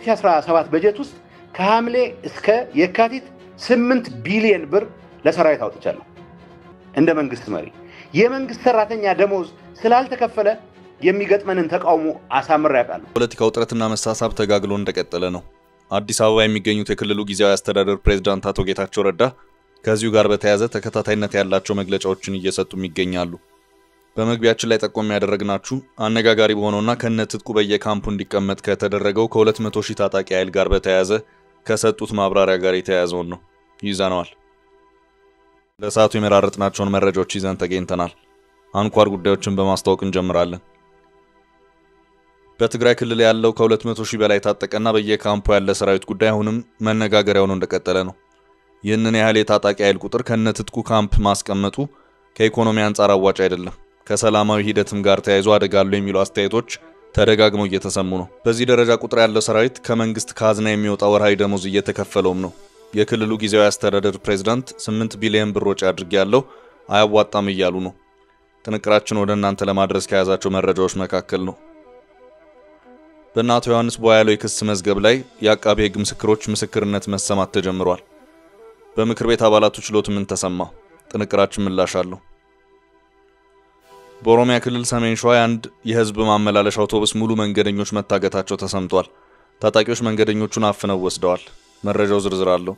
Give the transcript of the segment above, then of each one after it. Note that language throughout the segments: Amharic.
በ2017 በጀት ውስጥ ከሐምሌ እስከ የካቲት 8 ቢሊዮን ብር ለሰራዊት አውጥቻለሁ። እንደ መንግስት መሪ የመንግስት ሰራተኛ ደሞዝ ስላልተከፈለ የሚገጥመንን ተቃውሞ አሳምሬ ያውቃለሁ። ፖለቲካው ጥረትና መሳሳብ ተጋግሎ እንደቀጠለ ነው። አዲስ አበባ የሚገኙት የክልሉ ጊዜያዊ አስተዳደር ፕሬዝዳንት አቶ ጌታቸው ረዳ ከዚሁ ጋር በተያያዘ ተከታታይነት ያላቸው መግለጫዎችን እየሰጡም ይገኛሉ። በመግቢያችን ላይ ጠቆም ያደረግናችሁ አነጋጋሪ በሆነውና ከነትጥቁ በየካምፑ እንዲቀመጥ ከተደረገው ከ200 ሺህ ታጣቂ ኃይል ጋር በተያያዘ ከሰጡት ማብራሪያ ጋር የተያያዘውን ነው ይዘናል። ለሰዓቱ የመራረጥናቸውን መረጃዎች ይዘን ተገኝተናል። አንኳር ጉዳዮችን በማስተዋወቅ እንጀምራለን። በትግራይ ክልል ያለው ከ200 ሺህ በላይ ታጠቀና በየካምፑ ያለ ሰራዊት ጉዳይ አሁንም መነጋገሪያው ነው እንደቀጠለ ነው። ይህንን ያህል የታጣቂ ኃይል ቁጥር ከነትጥቁ ካምፕ ማስቀመጡ ከኢኮኖሚ አንጻር አዋጭ አይደለም፣ ከሰላማዊ ሂደትም ጋር ተያይዞ አደጋ አለው የሚሉ አስተያየቶች ተደጋግመው እየተሰሙ ነው። በዚህ ደረጃ ቁጥር ያለው ሰራዊት ከመንግስት ካዝና የሚወጣ ወርሃዊ ደሞዝ እየተከፈለውም ነው። የክልሉ ጊዜያዊ አስተዳደር ፕሬዝዳንት 8 ቢሊዮን ብር ወጪ አድርጌያለሁ አያዋጣም እያሉ ነው። ጥንቅራችን ወደ እናንተ ለማድረስ ከያዛቸው መረጃዎች መካከል ነው። በእናቶ ዮሐንስ ቦያለው የክስ መዝገብ ላይ የአቃቤ ሕግ ምስክሮች ምስክርነት መሰማት ተጀምሯል። በምክር ቤት አባላቱ ችሎት ምን ተሰማ? ጥንቅራችን ምላሽ አለው። በኦሮሚያ ክልል ሰሜን ሸዋ አንድ የህዝብ ማመላለሻ አውቶቡስ ሙሉ መንገደኞች መታገታቸው ተሰምቷል። ታጣቂዎች መንገደኞቹን አፍነው ወስደዋል። መረጃው ዝርዝር አለው።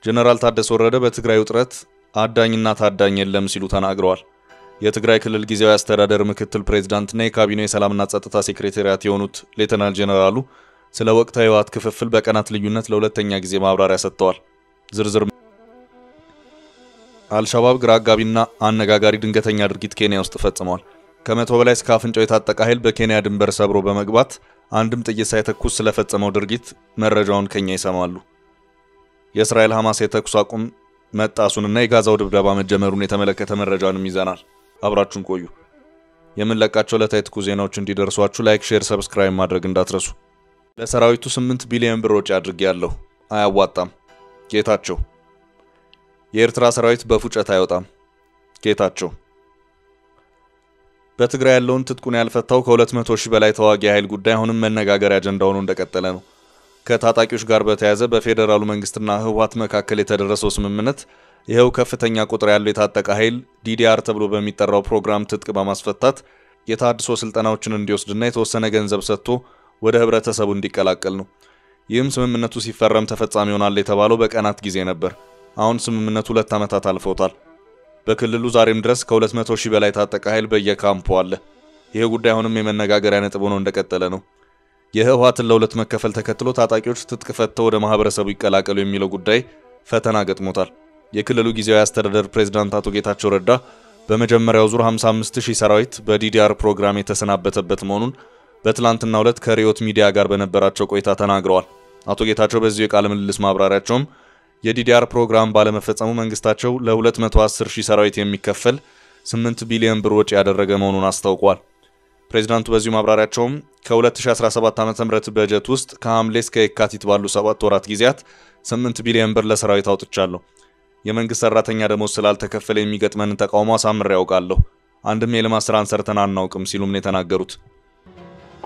ጀነራል ታደሰ ወረደ በትግራይ ውጥረት አዳኝና ታዳኝ የለም ሲሉ ተናግረዋል። የትግራይ ክልል ጊዜያዊ አስተዳደር ምክትል ፕሬዝዳንትና የካቢኔው የሰላምና ጸጥታ ሴክሬታሪያት የሆኑት ሌተናል ጀነራሉ ስለ ወቅታዊ ዋት ክፍፍል በቀናት ልዩነት ለሁለተኛ ጊዜ ማብራሪያ ሰጥተዋል። ዝርዝር አልሻባብ ግራ አጋቢና አነጋጋሪ ድንገተኛ ድርጊት ኬንያ ውስጥ ፈጽሟል። ከ100 በላይ እስከ አፍንጫው የታጠቀ ኃይል በኬንያ ድንበር ሰብሮ በመግባት አንድም ጥይት ሳይተኩስ ስለፈጸመው ድርጊት መረጃውን ከኛ ይሰማሉ። የእስራኤል ሐማስ የተኩስ አቁም መጣሱንና የጋዛው ድብደባ መጀመሩን የተመለከተ መረጃንም ይዘናል። አብራችሁን ቆዩ። የምንለቃቸው ለታይትኩ ዜናዎች እንዲደርሷችሁ ላይክ፣ ሼር፣ ሰብስክራይብ ማድረግ እንዳትረሱ። ለሰራዊቱ 8 ቢሊዮን ብር ወጪ አድርጌያለሁ አያዋጣም ጌታቸው። የኤርትራ ሰራዊት በፉጨት አይወጣም ጌታቸው። በትግራይ ያለውን ትጥቁን ያልፈታው ከ200 ሺህ በላይ ተዋጊ ኃይል ጉዳይ አሁንም መነጋገሪያ አጀንዳ ሆኖ እንደቀጠለ ነው። ከታጣቂዎች ጋር በተያያዘ በፌደራሉ መንግስትና ህወሓት መካከል የተደረሰው ስምምነት ይሄው ከፍተኛ ቁጥር ያለው የታጠቀ ኃይል ዲዲአር ተብሎ በሚጠራው ፕሮግራም ትጥቅ በማስፈታት የታድሶ ስልጠናዎችን እንዲወስድና የተወሰነ ገንዘብ ሰጥቶ ወደ ህብረተሰቡ እንዲቀላቀል ነው። ይህም ስምምነቱ ሲፈረም ተፈጻሚ ይሆናል የተባለው በቀናት ጊዜ ነበር። አሁን ስምምነቱ 2 ዓመታት አልፈውታል። በክልሉ ዛሬም ድረስ ከ200 ሺህ በላይ ታጠቀ ኃይል በየካምፑ አለ። ይሄ ጉዳይ አሁንም የመነጋገሪያ ነጥብ ሆኖ እንደቀጠለ ነው። የህወሓትን ለሁለት መከፈል ተከትሎ ታጣቂዎች ትጥቅ ፈተው ወደ ማህበረሰቡ ይቀላቀሉ የሚለው ጉዳይ ፈተና ገጥሞታል። የክልሉ ጊዜያዊ አስተዳደር ፕሬዝዳንት አቶ ጌታቸው ረዳ በመጀመሪያው ዙር 55000 ሰራዊት በዲዲአር ፕሮግራም የተሰናበተበት መሆኑን በትላንትናው ዕለት ከሪዮት ሚዲያ ጋር በነበራቸው ቆይታ ተናግረዋል። አቶ ጌታቸው በዚህ የቃለ ምልልስ ማብራሪያቸውም የዲዲአር ፕሮግራም ባለመፈጸሙ መንግስታቸው ለ210,000 ሰራዊት የሚከፈል 8 ቢሊዮን ብር ወጪ ያደረገ መሆኑን አስታውቋል። ፕሬዝዳንቱ በዚሁ ማብራሪያቸውም ከ2017 ዓ.ም በጀት ውስጥ ከሐምሌ እስከ የካቲት ባሉ 7 ወራት ጊዜያት 8 ቢሊዮን ብር ለሰራዊት አውጥቻለሁ። የመንግስት ሰራተኛ ደሞዝ ስላልተከፈለ የሚገጥመንን ተቃውሞ አሳምሬ ያውቃለሁ። አንድም የልማት ስራን ሰርተን አናውቅም ሲሉም ነው የተናገሩት።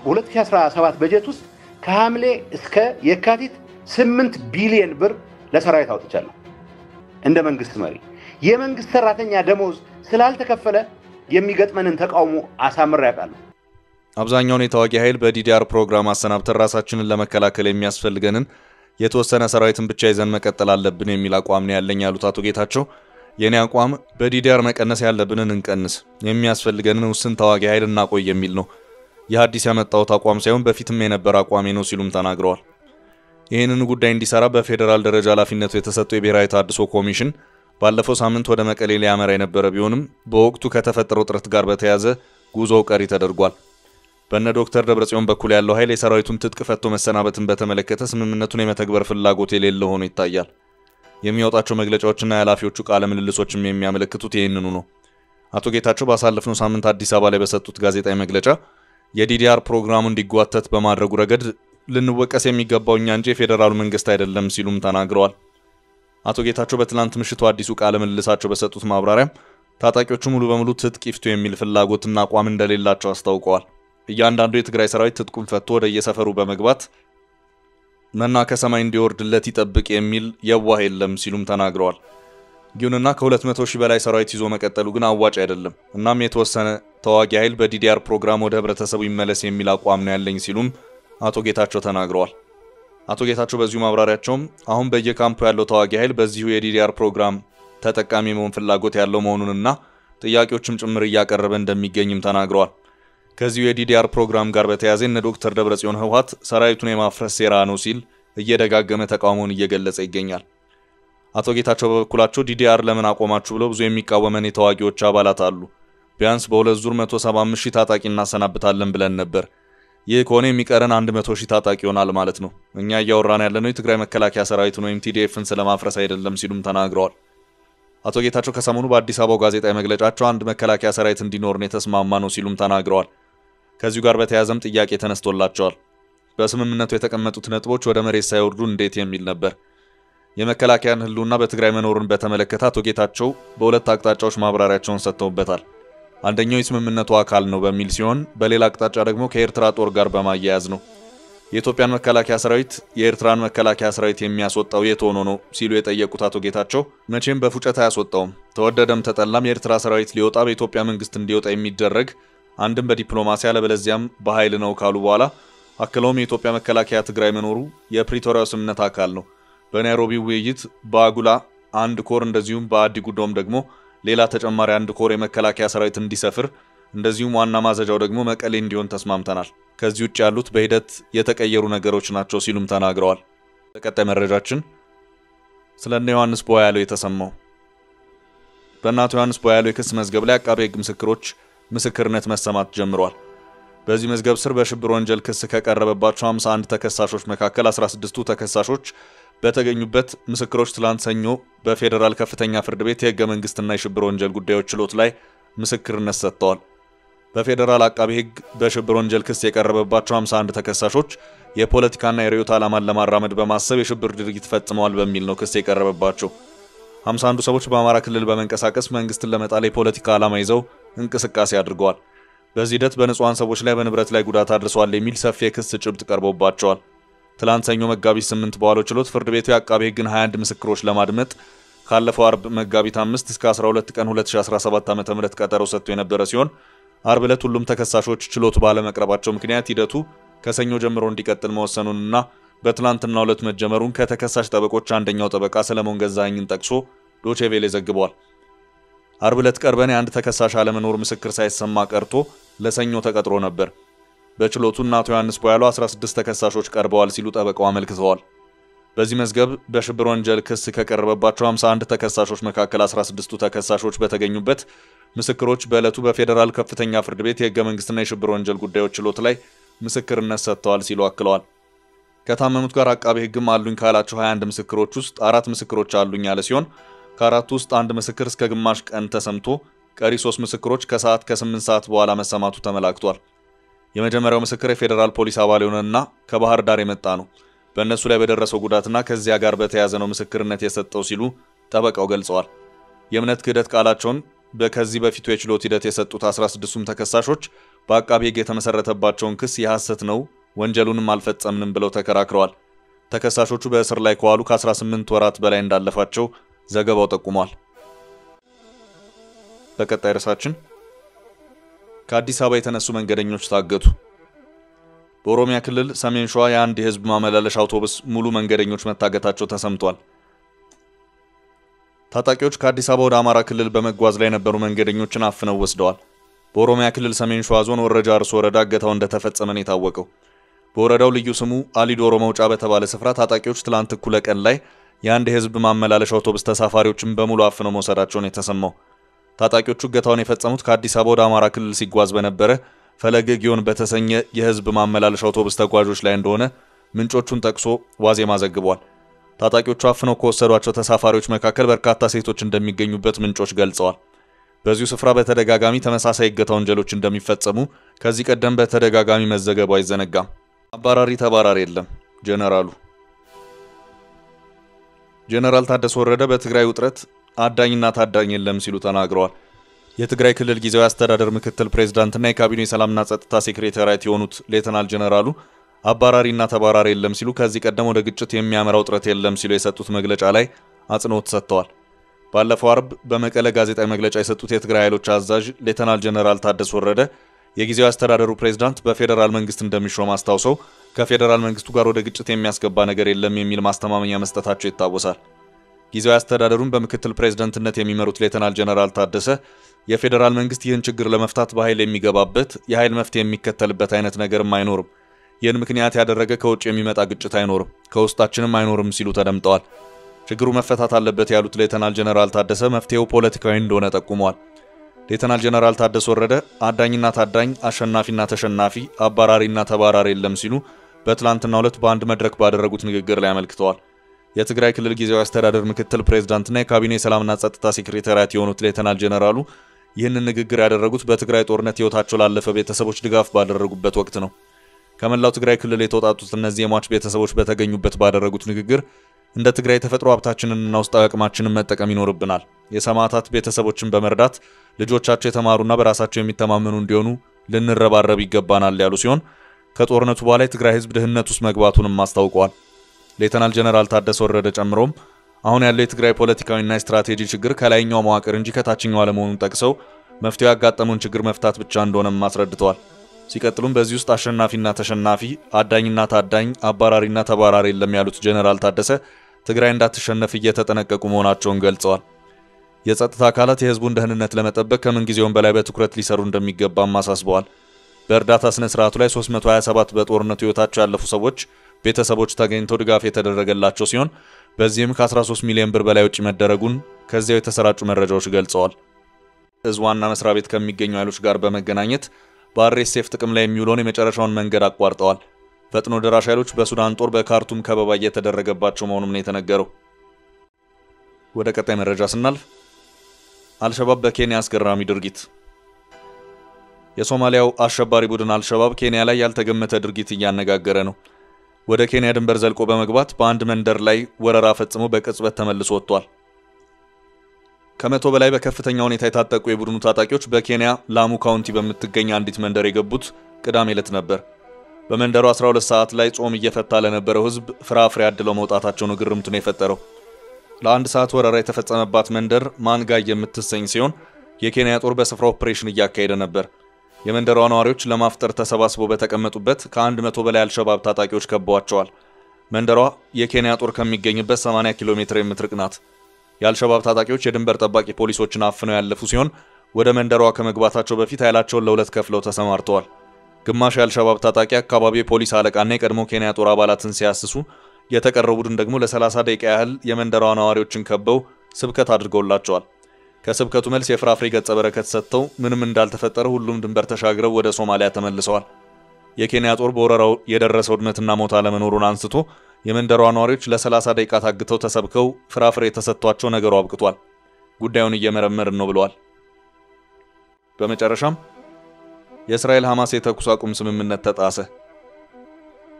2017 በጀት ውስጥ ከሐምሌ እስከ የካቲት 8 ቢሊዮን ብር ለሰራዊት አውጥቻለሁ። እንደ መንግስት መሪ የመንግስት ሰራተኛ ደሞዝ ስላልተከፈለ የሚገጥመንን ተቃውሞ አሳምሬ ያውቃለሁ። አብዛኛውን የተዋጊ ኃይል በዲዲአር ፕሮግራም አሰናብተን ራሳችንን ለመከላከል የሚያስፈልገንን የተወሰነ ሰራዊትን ብቻ ይዘን መቀጠል አለብን የሚል አቋም ነው ያለኝ ያሉት አቶ ጌታቸው የኔ አቋም በዲዲአር መቀነስ ያለብንን እንቀንስ፣ የሚያስፈልገንን ውስን ተዋጊ ኃይል እናቆይ የሚል ነው። የሐዲስ ያመጣው አቋም ሳይሆን በፊትም የነበረ አቋሜ ነው ሲሉም ተናግረዋል። ይህንን ጉዳይ እንዲሰራ በፌደራል ደረጃ ኃላፊነቱ የተሰጠው የብሔራዊ ታድሶ ኮሚሽን ባለፈው ሳምንት ወደ መቀሌ ሊያመራ የነበረ ቢሆንም በወቅቱ ከተፈጠረው ጥረት ጋር በተያያዘ ጉዞው ቀሪ ተደርጓል። በእነ ዶክተር ደብረጽዮን በኩል ያለው ኃይል የሰራዊቱን ትጥቅ ፈቶ መሰናበትን በተመለከተ ስምምነቱን የመተግበር ፍላጎት የሌለው ሆኖ ይታያል። የሚያወጣቸው መግለጫዎችና የኃላፊዎቹ ቃለ ምልልሶችም የሚያመለክቱት ይህንኑ ነው። አቶ ጌታቸው ባሳለፍነው ሳምንት አዲስ አበባ ላይ በሰጡት ጋዜጣዊ መግለጫ የዲዲአር ፕሮግራሙ እንዲጓተት በማድረጉ ረገድ ልንወቀስ የሚገባው እኛ እንጂ የፌደራሉ መንግስት አይደለም ሲሉም ተናግረዋል። አቶ ጌታቸው በትላንት ምሽቱ አዲሱ ቃለ ምልልሳቸው በሰጡት ማብራሪያ ታጣቂዎቹ ሙሉ በሙሉ ትጥቅ ይፍቱ የሚል ፍላጎትና አቋም እንደሌላቸው አስታውቀዋል። እያንዳንዱ የትግራይ ሰራዊት ትጥቁን ፈቶ ወደ የሰፈሩ በመግባት መና ከሰማይ እንዲወርድለት ይጠብቅ የሚል የዋህ የለም ሲሉም ተናግረዋል። ይሁንና ከ200 ሺህ በላይ ሰራዊት ይዞ መቀጠሉ ግን አዋጭ አይደለም። እናም የተወሰነ ተዋጊ ኃይል በዲዲአር ፕሮግራም ወደ ህብረተሰቡ ይመለስ የሚል አቋም ነው ያለኝ ሲሉም አቶ ጌታቸው ተናግረዋል። አቶ ጌታቸው በዚሁ ማብራሪያቸውም አሁን በየካምፑ ያለው ተዋጊ ኃይል በዚሁ የዲዲአር ፕሮግራም ተጠቃሚ መሆን ፍላጎት ያለው መሆኑንና ጥያቄዎችም ጭምር እያቀረበ እንደሚገኝም ተናግረዋል። ከዚሁ የዲዲአር ፕሮግራም ጋር በተያያዘ እነ ዶክተር ደብረጽዮን ህወሓት ሰራዊቱን የማፍረስ ሴራ ነው ሲል እየደጋገመ ተቃውሞውን እየገለጸ ይገኛል። አቶ ጌታቸው በበኩላቸው ዲዲአር ለምን አቆማችሁ ብለው ብዙ የሚቃወመን የተዋጊዎች አባላት አሉ። ቢያንስ በሁለት ዙር 175 ሺህ ታጣቂ እናሰናብታለን ብለን ነበር። ይህ ከሆነ የሚቀረን 100 ሺህ ታጣቂ ይሆናል ማለት ነው። እኛ እያወራን ያለነው የትግራይ መከላከያ ሰራዊትን ወይም ቲዲኤፍን ስለማፍረስ አይደለም ሲሉም ተናግረዋል። አቶ ጌታቸው ከሰሞኑ በአዲስ አበባው ጋዜጣዊ መግለጫቸው አንድ መከላከያ ሰራዊት እንዲኖር ነው የተስማማ ነው ሲሉም ተናግረዋል። ከዚሁ ጋር በተያያዘም ጥያቄ ተነስቶላቸዋል። በስምምነቱ የተቀመጡት ነጥቦች ወደ መሬት ሳይወርዱ እንዴት የሚል ነበር። የመከላከያን ህልውና በትግራይ መኖርን በተመለከተ አቶ ጌታቸው በሁለት አቅጣጫዎች ማብራሪያቸውን ሰጥተውበታል። አንደኛው የስምምነቱ አካል ነው በሚል ሲሆን በሌላ አቅጣጫ ደግሞ ከኤርትራ ጦር ጋር በማያያዝ ነው። የኢትዮጵያን መከላከያ ሰራዊት የኤርትራን መከላከያ ሰራዊት የሚያስወጣው የት ሆኖ ነው ሲሉ የጠየቁት አቶ ጌታቸው መቼም በፉጨት አያስወጣውም፣ ተወደደም ተጠላም የኤርትራ ሰራዊት ሊወጣ በኢትዮጵያ መንግስት እንዲወጣ የሚደረግ አንድም በዲፕሎማሲ አለበለዚያም በኃይል ነው ካሉ በኋላ አክለውም የኢትዮጵያ መከላከያ ትግራይ መኖሩ የፕሪቶሪያው ስምምነት አካል ነው። በናይሮቢ ውይይት በአጉላ አንድ ኮር እንደዚሁም በአዲ ጉዶም ደግሞ ሌላ ተጨማሪ አንድ ኮር የመከላከያ ሰራዊት እንዲሰፍር እንደዚሁም ዋና ማዘዣው ደግሞ መቀሌ እንዲሆን ተስማምተናል። ከዚህ ውጭ ያሉት በሂደት የተቀየሩ ነገሮች ናቸው ሲሉም ተናግረዋል። በቀጣይ መረጃችን ስለነ ዮሐንስ ቦያለው የተሰማው በእናቱ ዮሐንስ ቦያለው የክስ መዝገብ ላይ አቃቤ ሕግ ምስክሮች ምስክርነት መሰማት ጀምሯል። በዚህ መዝገብ ስር በሽብር ወንጀል ክስ ከቀረበባቸው 51 ተከሳሾች መካከል 16ቱ ተከሳሾች በተገኙበት ምስክሮች ትላንት ሰኞ በፌደራል ከፍተኛ ፍርድ ቤት የህገ መንግስትና የሽብር ወንጀል ጉዳዮች ችሎት ላይ ምስክርነት ሰጥተዋል። በፌደራል አቃቤ ሕግ በሽብር ወንጀል ክስ የቀረበባቸው 51 ተከሳሾች የፖለቲካና የርዕዮተ ዓላማን ለማራመድ በማሰብ የሽብር ድርጊት ፈጽመዋል በሚል ነው ክስ የቀረበባቸው። 51 ሰዎች በአማራ ክልል በመንቀሳቀስ መንግስትን ለመጣል የፖለቲካ ዓላማ ይዘው እንቅስቃሴ አድርገዋል። በዚህ ሂደት በንጹሃን ሰዎች ላይ በንብረት ላይ ጉዳት አድርሰዋል የሚል ሰፊ የክስ ጭብጥ ቀርቦባቸዋል። ትላንት ሰኞ መጋቢት 8 በዋለው ችሎት ፍርድ ቤቱ የአቃቤ ሕግን 21 ምስክሮች ለማድመጥ ካለፈው አርብ መጋቢት 5 እስከ 12 ቀን 2017 ዓ.ም ቀጠሮ ሰጥቶ የነበረ ሲሆን አርብ ዕለት ሁሉም ተከሳሾች ችሎቱ ባለመቅረባቸው ምክንያት ሂደቱ ከሰኞ ጀምሮ እንዲቀጥል መወሰኑንና በትላንትናው ዕለት መጀመሩን ከተከሳሽ ጠበቆች አንደኛው ጠበቃ ሰለሞን ገዛኸኝን ጠቅሶ ዶቼ ቬለ ዘግቧል። አርብ ዕለት ቀርበን የአንድ ተከሳሽ አለመኖር ምስክር ሳይሰማ ቀርቶ ለሰኞ ተቀጥሮ ነበር። በችሎቱ አቶ ዮሐንስ ቦያለው 16 ተከሳሾች ቀርበዋል ሲሉ ጠበቃው አመልክተዋል። በዚህ መዝገብ በሽብር ወንጀል ክስ ከቀረበባቸው 51 ተከሳሾች መካከል 16ቱ ተከሳሾች በተገኙበት ምስክሮች በዕለቱ በፌደራል ከፍተኛ ፍርድ ቤት የህገ መንግስትና የሽብር ወንጀል ጉዳዮች ችሎት ላይ ምስክርነት ሰጥተዋል ሲሉ አክለዋል። ከታመኑት ጋር አቃቤ ሕግም አሉኝ ካላቸው 21 ምስክሮች ውስጥ 4 ምስክሮች አሉኝ ያለ ሲሆን ከአራቱ ውስጥ አንድ ምስክር እስከ ግማሽ ቀን ተሰምቶ ቀሪ 3 ምስክሮች ከሰዓት ከ8 ሰዓት በኋላ መሰማቱ ተመላክቷል። የመጀመሪያው ምስክር የፌደራል ፖሊስ አባል የሆነና ከባህር ዳር የመጣ ነው። በእነሱ ላይ በደረሰው ጉዳትና ከዚያ ጋር በተያያዘ ነው ምስክርነት የሰጠው ሲሉ ጠበቃው ገልጸዋል። የእምነት ክህደት ቃላቸውን በከዚህ በፊቱ የችሎት ሂደት የሰጡት 16ቱም ተከሳሾች በአቃቤ ሕግ የተመሰረተባቸውን ክስ የሐሰት ነው፣ ወንጀሉንም አልፈጸምንም ብለው ተከራክረዋል። ተከሳሾቹ በእስር ላይ ከዋሉ ከ18 ወራት በላይ እንዳለፋቸው ዘገባው ጠቁሟል። በቀጣይ ርዕሳችን ከአዲስ አበባ የተነሱ መንገደኞች ታገቱ። በኦሮሚያ ክልል ሰሜን ሸዋ የአንድ የህዝብ ማመላለሻ አውቶቡስ ሙሉ መንገደኞች መታገታቸው ተሰምቷል። ታጣቂዎች ከአዲስ አበባ ወደ አማራ ክልል በመጓዝ ላይ የነበሩ መንገደኞችን አፍነው ወስደዋል። በኦሮሚያ ክልል ሰሜን ሸዋ ዞን ወረጃ አርሶ ወረዳ እገታው እንደተፈጸመ ነው የታወቀው። በወረዳው ልዩ ስሙ አሊዶሮ መውጫ በተባለ ስፍራ ታጣቂዎች ትላንት እኩለ ቀን ላይ የአንድ የህዝብ ማመላለሻ አውቶቡስ ተሳፋሪዎችን በሙሉ አፍነው መውሰዳቸው ነው የተሰማው። ታጣቂዎቹ እገታውን የፈጸሙት ከአዲስ አበባ ወደ አማራ ክልል ሲጓዝ በነበረ ፈለገ ጊዮን በተሰኘ የህዝብ ማመላለሻ አውቶቡስ ተጓዦች ላይ እንደሆነ ምንጮቹን ጠቅሶ ዋዜማ ዘግቧል። ታጣቂዎቹ አፍነው ከወሰዷቸው ተሳፋሪዎች መካከል በርካታ ሴቶች እንደሚገኙበት ምንጮች ገልጸዋል። በዚሁ ስፍራ በተደጋጋሚ ተመሳሳይ እገታ ወንጀሎች እንደሚፈጸሙ ከዚህ ቀደም በተደጋጋሚ መዘገቡ አይዘነጋም። አባራሪ ተባራሪ የለም። ጀነራል ታደሰ ወረደ በትግራይ ውጥረት አዳኝና ታዳኝ የለም ሲሉ ተናግረዋል። የትግራይ ክልል ጊዜያዊ አስተዳደር ምክትል ፕሬዝዳንትና የካቢኔ ሰላምና ጸጥታ ሴክሬታሪያት የሆኑት ሌተናል ጀነራሉ አባራሪና ተባራሪ የለም ሲሉ ከዚህ ቀደም ወደ ግጭት የሚያመራው ጥረት የለም ሲሉ የሰጡት መግለጫ ላይ አጽንኦት ሰጥተዋል። ባለፈው አርብ በመቀለ ጋዜጣዊ መግለጫ የሰጡት የትግራይ ኃይሎች አዛዥ ሌተናል ጀነራል ታደሰ ወረደ የጊዜያዊ አስተዳደሩ ፕሬዝዳንት በፌደራል መንግስት እንደሚሾም አስታውሰው ከፌደራል መንግስቱ ጋር ወደ ግጭት የሚያስገባ ነገር የለም የሚል ማስተማመኛ መስጠታቸው ይታወሳል። ጊዜያዊ አስተዳደሩን በምክትል ፕሬዝዳንትነት የሚመሩት ሌተናል ጀነራል ታደሰ የፌደራል መንግስት ይህን ችግር ለመፍታት በኃይል የሚገባበት የኃይል መፍትሄ የሚከተልበት አይነት ነገርም አይኖርም፣ ይህን ምክንያት ያደረገ ከውጭ የሚመጣ ግጭት አይኖርም፣ ከውስጣችንም አይኖርም ሲሉ ተደምጠዋል። ችግሩ መፈታት አለበት ያሉት ሌተናል ጀነራል ታደሰ መፍትሄው ፖለቲካዊ እንደሆነ ጠቁመዋል። ሌተናል ጀነራል ታደሰ ወረደ አዳኝና ታዳኝ፣ አሸናፊና ተሸናፊ፣ አባራሪና ተባራሪ የለም ሲሉ በትላንትናው ዕለት በአንድ መድረክ ባደረጉት ንግግር ላይ አመልክተዋል። የትግራይ ክልል ጊዜያዊ አስተዳደር ምክትል ፕሬዝዳንትና የካቢኔ ሰላምና ጸጥታ ሴክሬታሪያት የሆኑት ሌተናል ጀነራሉ ይህንን ንግግር ያደረጉት በትግራይ ጦርነት ህይወታቸው ላለፈ ቤተሰቦች ድጋፍ ባደረጉበት ወቅት ነው። ከመላው ትግራይ ክልል የተወጣጡት እነዚህ የሟች ቤተሰቦች በተገኙበት ባደረጉት ንግግር እንደ ትግራይ ተፈጥሮ ሀብታችንንና ውስጣዊ አቅማችንን መጠቀም ይኖርብናል፣ የሰማዕታት ቤተሰቦችን በመርዳት ልጆቻቸው የተማሩና በራሳቸው የሚተማመኑ እንዲሆኑ ልንረባረብ ይገባናል ያሉ ሲሆን ከጦርነቱ በኋላ የትግራይ ህዝብ ድህነት ውስጥ መግባቱንም አስታውቀዋል። ሌተናል ጀነራል ታደሰ ወረደ ጨምሮም አሁን ያለው የትግራይ ፖለቲካዊና ስትራቴጂ ችግር ከላይኛው መዋቅር እንጂ ከታችኛው አለመሆኑን ጠቅሰው መፍትሄው ያጋጠመውን ችግር መፍታት ብቻ እንደሆነም አስረድተዋል። ሲቀጥሉም በዚህ ውስጥ አሸናፊና ተሸናፊ፣ አዳኝና ታዳኝ፣ አባራሪና ተባራሪ የለም ያሉት ጀነራል ታደሰ ትግራይ እንዳትሸነፍ እየተጠነቀቁ መሆናቸውን ገልጸዋል። የጸጥታ አካላት የህዝቡን ደህንነት ለመጠበቅ ከምንጊዜውም በላይ በትኩረት ሊሰሩ እንደሚገባም አሳስበዋል። በእርዳታ ስነ ስርዓቱ ላይ 327 በጦርነቱ ህይወታቸው ያለፉ ሰዎች ቤተሰቦች ተገኝተው ድጋፍ የተደረገላቸው ሲሆን በዚህም ከ13 ሚሊዮን ብር በላይ ወጪ መደረጉን ከዚያው የተሰራጩ መረጃዎች ገልጸዋል። እዝ ዋና መስሪያ ቤት ከሚገኙ ኃይሎች ጋር በመገናኘት በአርኤስኤፍ ጥቅም ላይ የሚውለውን የመጨረሻውን መንገድ አቋርጠዋል። ፈጥኖ ደራሽ ኃይሎች በሱዳን ጦር በካርቱም ከበባ እየተደረገባቸው መሆኑም ነው የተነገረው። ወደ ቀጣይ መረጃ ስናልፍ አልሸባብ በኬንያ አስገራሚ ድርጊት። የሶማሊያው አሸባሪ ቡድን አልሸባብ ኬንያ ላይ ያልተገመተ ድርጊት እያነጋገረ ነው። ወደ ኬንያ ድንበር ዘልቆ በመግባት በአንድ መንደር ላይ ወረራ ፈጽሞ በቅጽበት ተመልሶ ወጥቷል። ከመቶ በላይ በከፍተኛ ሁኔታ የታጠቁ የቡድኑ ታጣቂዎች በኬንያ ላሙ ካውንቲ በምትገኝ አንዲት መንደር የገቡት ቅዳሜ ዕለት ነበር። በመንደሩ 12 ሰዓት ላይ ጾም እየፈታ ለነበረው ህዝብ ፍራፍሬ አድለው መውጣታቸው ነው ግርምቱን የፈጠረው። ለአንድ ሰዓት ወረራ የተፈጸመባት መንደር ማንጋይ የምትሰኝ ሲሆን የኬንያ ጦር በስፍራው ኦፕሬሽን እያካሄደ ነበር። የመንደሯ ነዋሪዎች ለማፍጠር ተሰባስበው በተቀመጡበት ከ100 በላይ አልሸባብ ታጣቂዎች ከበዋቸዋል። መንደሯ የኬንያ ጦር ከሚገኝበት 80 ኪሎ ሜትር የምትርቅ ናት። የአልሸባብ ታጣቂዎች የድንበር ጠባቂ ፖሊሶችን አፍነው ያለፉ ሲሆን ወደ መንደሯ ከመግባታቸው በፊት ኃይላቸውን ለሁለት ከፍለው ተሰማርተዋል። ግማሽ የአልሸባብ ታጣቂ አካባቢ የፖሊስ አለቃና የቀድሞ ኬንያ ጦር አባላትን ሲያስሱ፣ የተቀረው ቡድን ደግሞ ለ30 ደቂቃ ያህል የመንደሯ ነዋሪዎችን ከበው ስብከት አድርገውላቸዋል። ከስብከቱ መልስ የፍራፍሬ ገጸ በረከት ሰጥተው ምንም እንዳልተፈጠረ ሁሉም ድንበር ተሻግረው ወደ ሶማሊያ ተመልሰዋል። የኬንያ ጦር በወረራው የደረሰው ውድመትና ሞት አለመኖሩን አንስቶ የመንደሯ ነዋሪዎች ለ30 ደቂቃ ታግተው ተሰብከው ፍራፍሬ ተሰጥቷቸው ነገሩ አብቅቷል፣ ጉዳዩን እየመረመርን ነው ብለዋል። በመጨረሻም የእስራኤል ሐማስ የተኩስ አቁም ስምምነት ተጣሰ።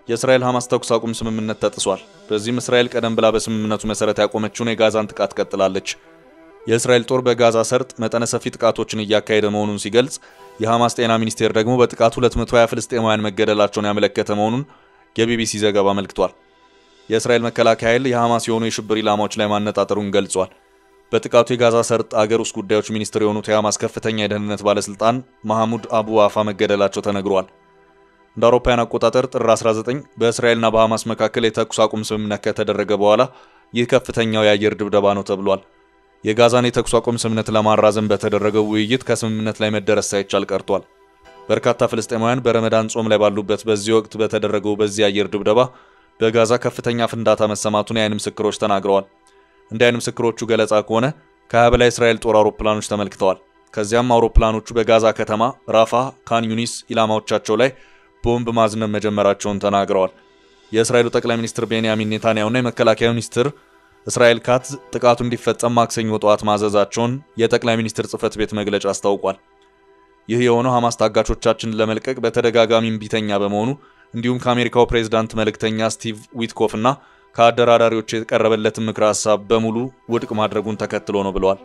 የእስራኤል ሐማስ ተኩስ አቁም ስምምነት ተጥሷል። በዚህም እስራኤል ቀደም ብላ በስምምነቱ መሰረት ያቆመችውን የጋዛን ጥቃት ቀጥላለች። የእስራኤል ጦር በጋዛ ሰርጥ መጠነ ሰፊ ጥቃቶችን እያካሄደ መሆኑን ሲገልጽ፣ የሐማስ ጤና ሚኒስቴር ደግሞ በጥቃቱ 220 ፍልስጤማውያን መገደላቸውን ያመለከተ መሆኑን የቢቢሲ ዘገባ አመልክቷል። የእስራኤል መከላከያ ኃይል የሐማስ የሆኑ የሽብር ኢላማዎች ላይ ማነጣጠሩን ገልጿል። በጥቃቱ የጋዛ ሰርጥ አገር ውስጥ ጉዳዮች ሚኒስትር የሆኑት የሐማስ ከፍተኛ የደህንነት ባለስልጣን መሐሙድ አቡ ዋፋ መገደላቸው ተነግሯል። እንደ አውሮፓውያን አቆጣጠር ጥር 19 በእስራኤልና በሐማስ መካከል የተኩስ አቁም ስምምነት ከተደረገ በኋላ ይህ ከፍተኛው የአየር ድብደባ ነው ተብሏል። የጋዛን የተኩስ አቁም ስምምነት ለማራዘም በተደረገው ውይይት ከስምምነት ላይ መደረስ ሳይቻል ቀርቷል። በርካታ ፍልስጤማውያን በረመዳን ጾም ላይ ባሉበት በዚህ ወቅት በተደረገው በዚህ የአየር ድብደባ በጋዛ ከፍተኛ ፍንዳታ መሰማቱን የዓይን ምስክሮች ተናግረዋል። እንደ ዓይን ምስክሮቹ ገለጻ ከሆነ ከ20 በላይ እስራኤል ጦር አውሮፕላኖች ተመልክተዋል። ከዚያም አውሮፕላኖቹ በጋዛ ከተማ ራፋ፣ ካን ዩኒስ ኢላማዎቻቸው ላይ ቦምብ ማዝነብ መጀመራቸውን ተናግረዋል። የእስራኤሉ ጠቅላይ ሚኒስትር ቤንያሚን ኔታንያሁና የመከላከያ ሚኒስትር እስራኤል ካትዝ ጥቃቱ እንዲፈጸም ማክሰኞ ጠዋት ማዘዛቸውን የጠቅላይ ሚኒስትር ጽህፈት ቤት መግለጫ አስታውቋል። ይህ የሆነው ሐማስ ታጋቾቻችንን ለመልቀቅ በተደጋጋሚ እምቢተኛ በመሆኑ እንዲሁም ከአሜሪካው ፕሬዝዳንት መልእክተኛ ስቲቭ ዊትኮፍ እና ከአደራዳሪዎች የቀረበለትን ምክረ ሐሳብ በሙሉ ውድቅ ማድረጉን ተከትሎ ነው ብለዋል።